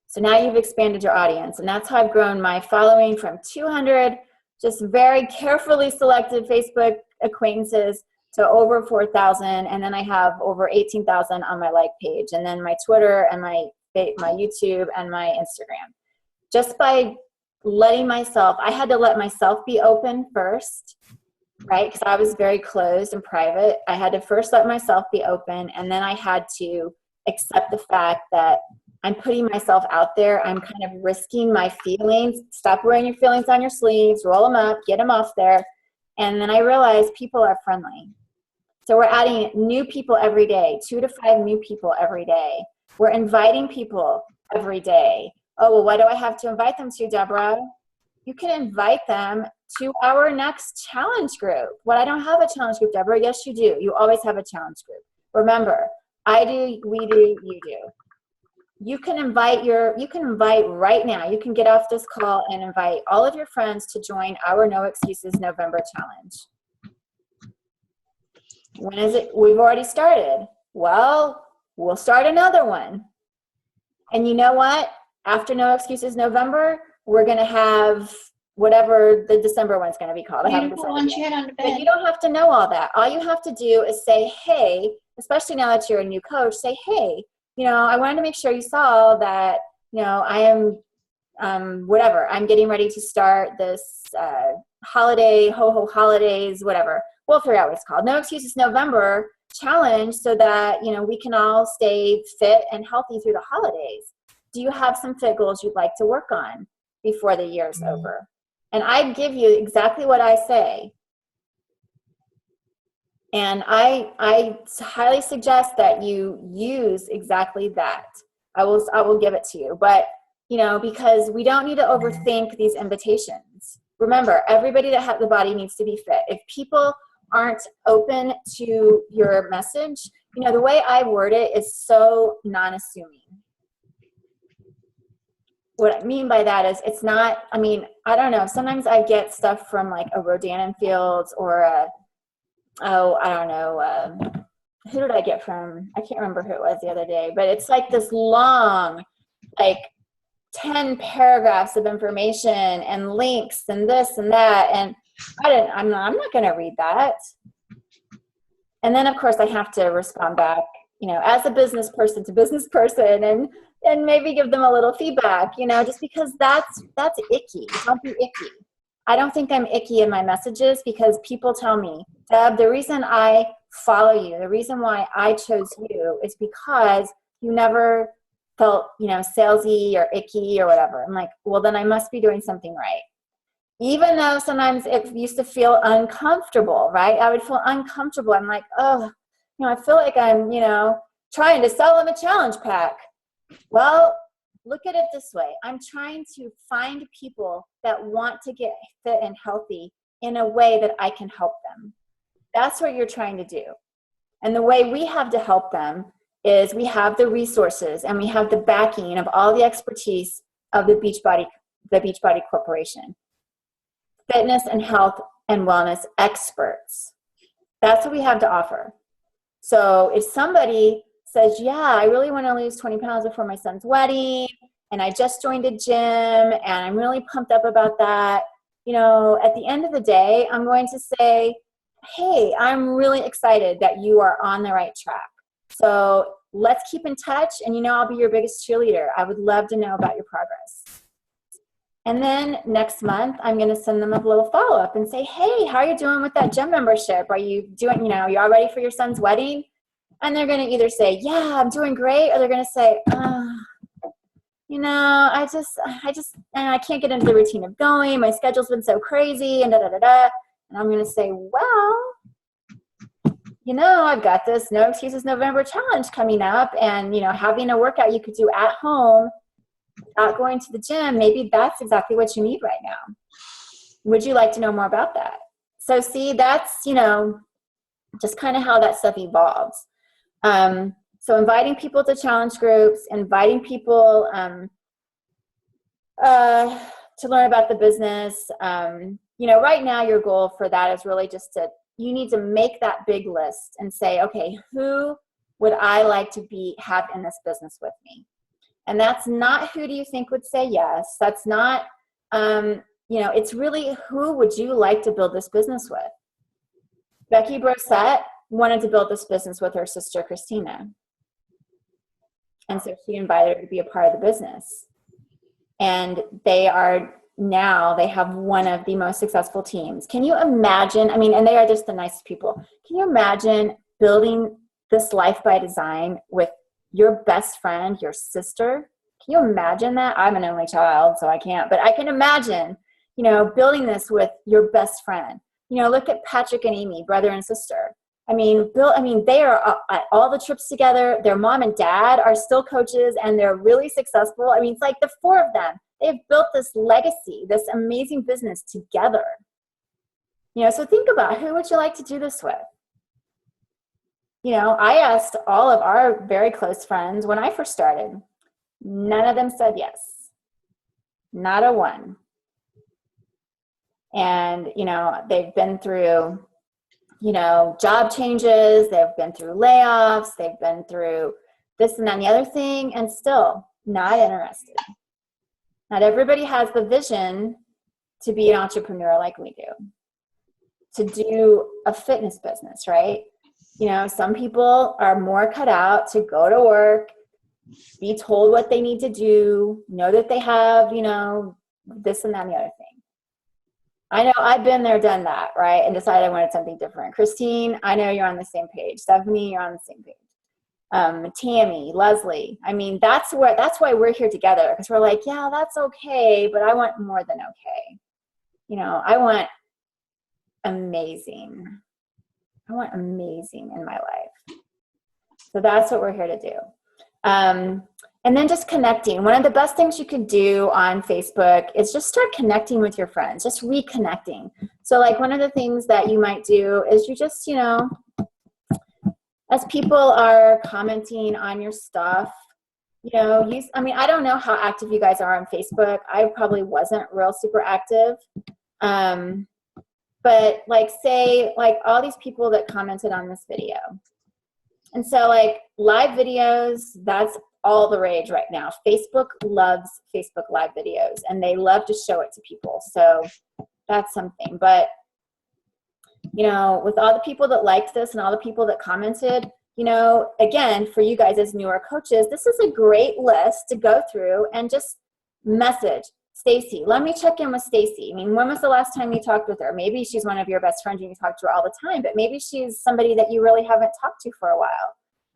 So now you've expanded your audience, and that's how I've grown my following from 200 just very carefully selected Facebook acquaintances to over 4,000, and then I have over 18,000 on my like page, and then my Twitter and my YouTube and my Instagram. Just by letting myself, I had to let myself be open first, right? Because I was very closed and private. I had to first let myself be open, and then I had to accept the fact that I'm putting myself out there. I'm kind of risking my feelings. Stop wearing your feelings on your sleeves. Roll them up. Get them off there. And then I realized people are friendly. So we're adding new people every day, 2 to 5 new people every day. We're inviting people every day. Oh, well, what do I have to invite them to, Deborah? You can invite them to our next challenge group. Well, I don't have a challenge group, Deborah. Yes, you do. You always have a challenge group. Remember, I do, we do, you do. You can invite right now. You can get off this call and invite all of your friends to join our No Excuses November challenge. When is it? We've already started. Well, we'll start another one. And you know what? After No Excuses November, we're going to have whatever the December one's going to be called. But you don't have to know all that. All you have to do is say, hey, especially now that you're a new coach, say, hey, you know, I wanted to make sure you saw that, you know, I am, whatever, I'm getting ready to start this holiday, ho-ho holidays, whatever. We'll figure out what it's called. No Excuses November challenge so that, you know, we can all stay fit and healthy through the holidays. Do you have some fit goals you'd like to work on before the year's over? And I give you exactly what I say. And I highly suggest that you use exactly that. I will give it to you. But, you know, because we don't need to overthink these invitations. Remember, everybody that has the body needs to be fit. If people aren't open to your message, you know, the way I word it is so non-assuming. What I mean by that is it's not, I mean, I don't know. Sometimes I get stuff from like a Rodan and Fields or a, oh, I don't know, who did I get from? I can't remember who it was the other day, but it's like this long, like 10 paragraphs of information and links and this and that. And I'm not going to read that. And then of course I have to respond back, you know, as a business person to business person. And and maybe give them a little feedback, just because that's icky. Don't be icky. I don't think I'm icky in my messages, because people tell me, Deb, the reason I follow you, the reason why I chose you is because you never felt, salesy or icky or whatever. I'm like, well, then I must be doing something right. Even though sometimes it used to feel uncomfortable, right? I would feel uncomfortable. I'm like, oh, I feel like I'm, trying to sell them a challenge pack. Well, look at it this way. I'm trying to find people that want to get fit and healthy in a way that I can help them. That's what you're trying to do. And the way we have to help them is we have the resources and we have the backing of all the expertise of the Beachbody Corporation. Fitness and health and wellness experts. That's what we have to offer. So if somebody says, yeah, I really want to lose 20 pounds before my son's wedding, and I just joined a gym, and I'm really pumped up about that, at the end of the day, I'm going to say, hey, I'm really excited that you are on the right track. So let's keep in touch, and I'll be your biggest cheerleader. I would love to know about your progress. And then next month, I'm going to send them a little follow-up and say, hey, how are you doing with that gym membership? Are you doing, you all ready for your son's wedding? And they're going to either say, yeah, I'm doing great, or they're going to say, I can't get into the routine of going. My schedule's been so crazy, and da-da-da-da. And I'm going to say, well, I've got this No Excuses November challenge coming up, and, having a workout you could do at home without going to the gym, maybe that's exactly what you need right now. Would you like to know more about that? So see, that's, just kind of how that stuff evolves. So inviting people to challenge groups, inviting people to learn about the business. Right now your goal for that is really just you need to make that big list and say, okay, who would I like to have in this business with me? And that's not who do you think would say yes. That's not, it's really who would you like to build this business with? Becky Brosette wanted to build this business with her sister, Christina. And so she invited her to be a part of the business. And they have one of the most successful teams. Can you imagine? And they are just the nicest people. Can you imagine building this life by design with your best friend, your sister? Can you imagine that? I'm an only child, so I can't, but I can imagine, building this with your best friend. Look at Patrick and Amy, brother and sister. They are at all the trips together. Their mom and dad are still coaches, and they're really successful. It's like the four of them. They've built this legacy, this amazing business together. So think about, who would you like to do this with? I asked all of our very close friends when I first started. None of them said yes. Not a one. And, they've been through, job changes. They've been through layoffs. They've been through this and that and the other thing, and still not interested. Not everybody has the vision to be an entrepreneur like we do, to do a fitness business, right? Some people are more cut out to go to work, be told what they need to do, know that they have, this and that and the other thing. I know I've been there, done that, right? And decided I wanted something different. Christine, I know you're on the same page. Stephanie, you're on the same page. Tammy, Leslie. That's why we're here together, because we're like, yeah, that's okay, but I want more than okay. I want amazing. I want amazing in my life. So that's what we're here to do. And then just connecting. One of the best things you could do on Facebook is just start connecting with your friends, just reconnecting. So like one of the things that you might do is you just, as people are commenting on your stuff, I don't know how active you guys are on Facebook. I probably wasn't real super active. But say all these people that commented on this video. And so live videos, that's all the rage right now. Facebook loves Facebook live videos, and they love to show it to people. So that's something. But, with all the people that liked this and all the people that commented, you know, again, for you guys as newer coaches, this is a great list to go through and just message Stacy. Let me check in with Stacy. I mean, when was the last time you talked with her? Maybe she's one of your best friends and you talk to her all the time, but maybe she's somebody that you really haven't talked to for a while.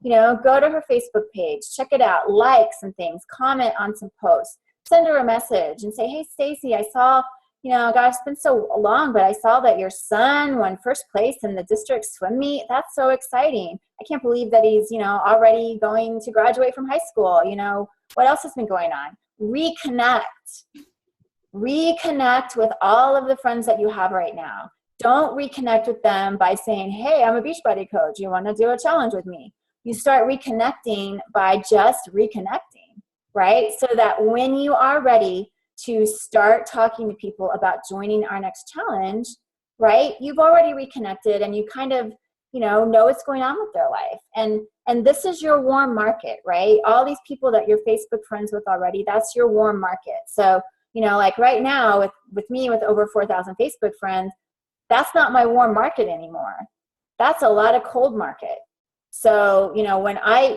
You know, go to her Facebook page, check it out, like some things, comment on some posts, send her a message and say, hey, Stacy, I saw, you know, gosh, it's been so long, but I saw that your son won first place in the district swim meet. That's so exciting. I can't believe that he's, you know, already going to graduate from high school. You know, what else has been going on? Reconnect with all of the friends that you have right now. Don't reconnect with them by saying, hey, I'm a Beachbody coach. You want to do a challenge with me? You start reconnecting by just reconnecting, right? So that when you are ready to start talking to people about joining our next challenge, right, you've already reconnected and you kind of, you know what's going on with their life. And this is your warm market, right? All these people that you're Facebook friends with already, that's your warm market. So, you know, like right now with me with over 4,000 Facebook friends, that's not my warm market anymore. That's a lot of cold market. So, you know, when I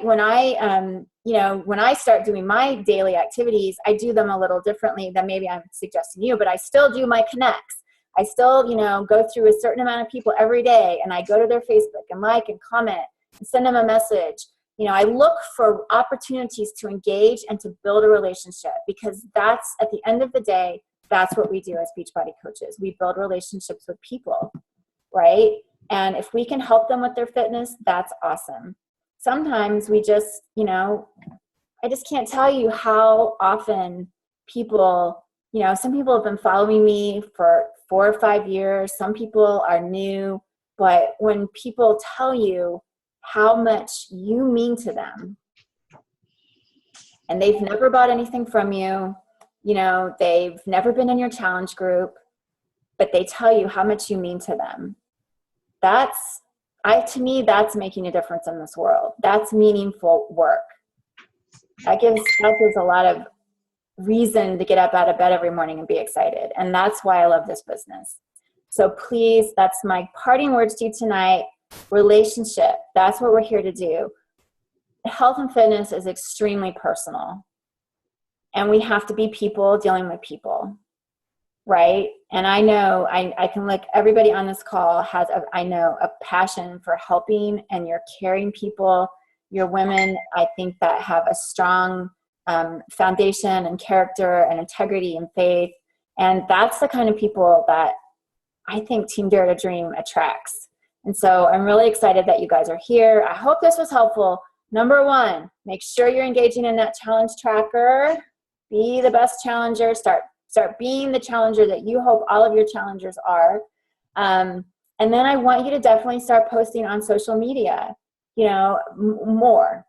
start doing my daily activities, I do them a little differently than maybe I'm suggesting you, but I still do my connects. I still, you know, go through a certain amount of people every day and I go to their Facebook and like and comment and send them a message. You know, I look for opportunities to engage and to build a relationship because that's, at the end of the day, that's what we do as Beachbody coaches. We build relationships with people, right? And if we can help them with their fitness, that's awesome. Sometimes we just, you know, I just can't tell you how often people, you know, some people have been following me for 4 or 5 years. Some people are new, but when people tell you how much you mean to them and they've never bought anything from you, you know, they've never been in your challenge group, but they tell you how much you mean to them. To me, that's making a difference in this world. That's meaningful work. That gives a lot of reason to get up out of bed every morning and be excited. And that's why I love this business. So please, that's my parting words to you tonight. Relationship. That's what we're here to do. Health and fitness is extremely personal. And we have to be people dealing with people. Right? And I know I can look, everybody on this call has a passion for helping, and you're caring people. You're women, I think, that have a strong foundation and character and integrity and faith. And that's the kind of people that I think Team Dare to Dream attracts. And so I'm really excited that you guys are here. I hope this was helpful. Number 1, make sure you're engaging in that challenge tracker. Be the best challenger. Start being the challenger that you hope all of your challengers are. And then I want you to definitely start posting on social media, you know, more.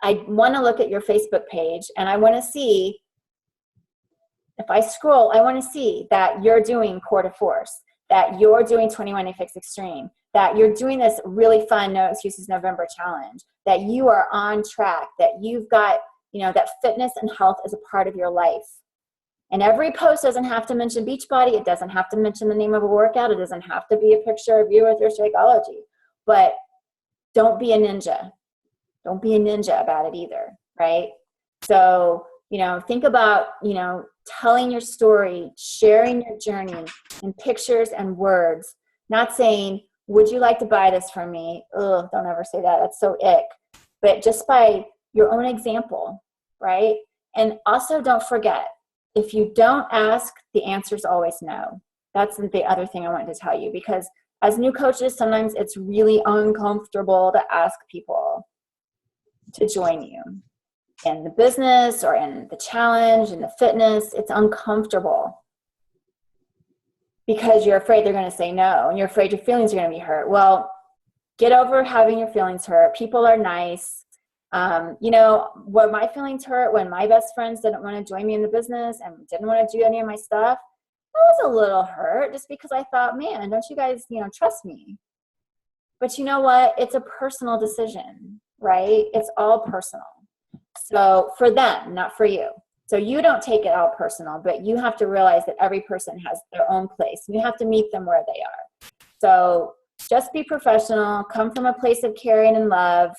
I want to look at your Facebook page and I want to see, if I scroll, I want to see that you're doing Core to Force, that you're doing 21 Day Fix Extreme, that you're doing this really fun No Excuses November challenge, that you are on track, that you've got, you know, that fitness and health is a part of your life. And every post doesn't have to mention Beachbody. It doesn't have to mention the name of a workout. It doesn't have to be a picture of you with your Shakeology. But don't be a ninja. Don't be a ninja about it either, right? So, you know, think about, you know, telling your story, sharing your journey in pictures and words, not saying, would you like to buy this from me? Ugh, don't ever say that. That's so ick. But just by your own example, right? And also don't forget, if you don't ask, the answer is always no. That's the other thing I wanted to tell you, because as new coaches, sometimes it's really uncomfortable to ask people to join you in the business or in the challenge, in the fitness. It's uncomfortable because you're afraid they're going to say no and you're afraid your feelings are going to be hurt. Well, get over having your feelings hurt. People are nice. You know, when my feelings hurt, when my best friends didn't want to join me in the business and didn't want to do any of my stuff, I was a little hurt just because I thought, man, don't you guys, you know, trust me? But you know what? It's a personal decision, right? It's all personal. So for them, not for you. So you don't take it all personal, but you have to realize that every person has their own place. You have to meet them where they are. So, Just be professional, come from a place of caring and love.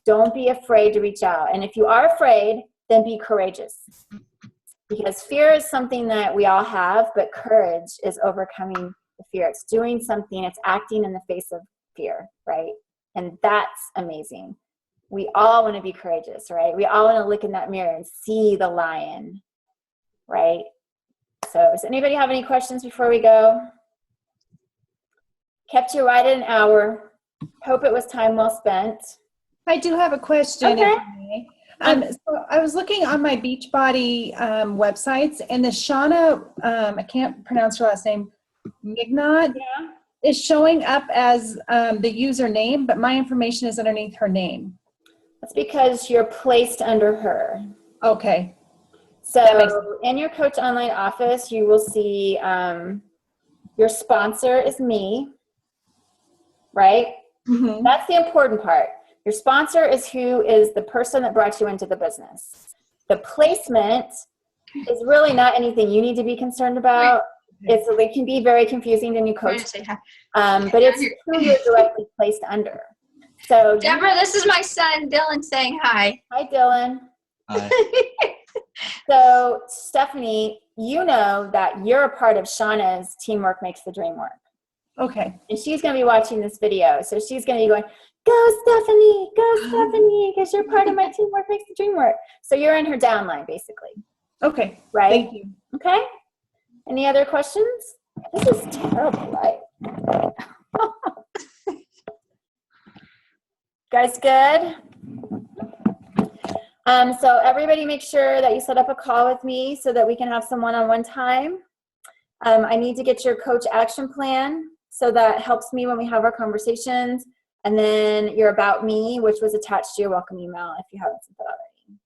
Don't be afraid to reach out. And if you are afraid, then be courageous. Because fear is something that we all have, but courage is overcoming the fear. It's doing something, it's acting in the face of fear, right? And that's amazing. We all want to be courageous, right? We all want to look in that mirror and see the lion, right? So does anybody have any questions before we go? Kept you right at an hour. Hope it was time well spent. I do have a question. Okay. So I was looking on my Beachbody websites, and the Shauna, I can't pronounce her last name, Mignot, is showing up as the username, but my information is underneath her name. That's because you're placed under her. Okay. So in your Coach Online office, you will see your sponsor is me, right? Mm-hmm. That's the important part. Your sponsor is who is the person that brought you into the business. The placement is really not anything you need to be concerned about. It can be very confusing to new coaches, but it's who you're directly placed under. So Deborah, this is my son Dylan saying hi. Hi, Dylan. Hi. So Stephanie, you know that you're a part of Shauna's Teamwork Makes the Dream Work. Okay. And she's going to be watching this video. So she's going to be going, go Stephanie, because you're part of my Teamwork Makes the Dream Work. So you're in her downline, basically. Okay. Right? Thank you. Okay. Any other questions? This is terrible, right? Guys, good? So everybody make sure that you set up a call with me so that we can have some one-on-one time. I need to get your coach action plan, so that helps me when we have our conversations. And then your about me, which was attached to your welcome email if you haven't sent that already.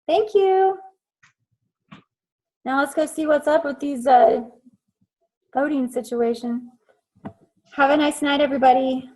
Thank you. Now let's go see what's up with these voting situation. Have a nice night, everybody.